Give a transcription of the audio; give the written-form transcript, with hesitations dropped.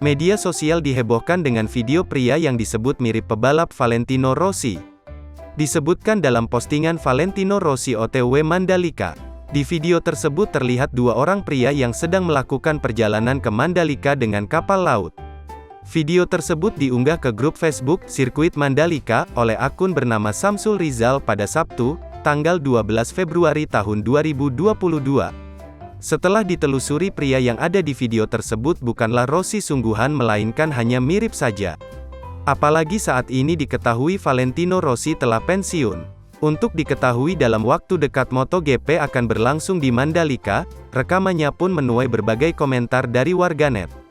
Media sosial dihebohkan dengan video pria yang disebut mirip pebalap Valentino Rossi. Disebutkan dalam postingan Valentino Rossi OTW Mandalika. Di video tersebut terlihat dua orang pria yang sedang melakukan perjalanan ke Mandalika dengan kapal laut. Video tersebut diunggah ke grup Facebook Sirkuit Mandalika oleh akun bernama Samsul Rizal pada Sabtu, tanggal 12 Februari tahun 2022. Setelah ditelusuri, pria yang ada di video tersebut bukanlah Rossi sungguhan melainkan hanya mirip saja. Apalagi saat ini diketahui Valentino Rossi telah pensiun. Untuk diketahui dalam waktu dekat MotoGP akan berlangsung di Mandalika, rekamannya pun menuai berbagai komentar dari warganet.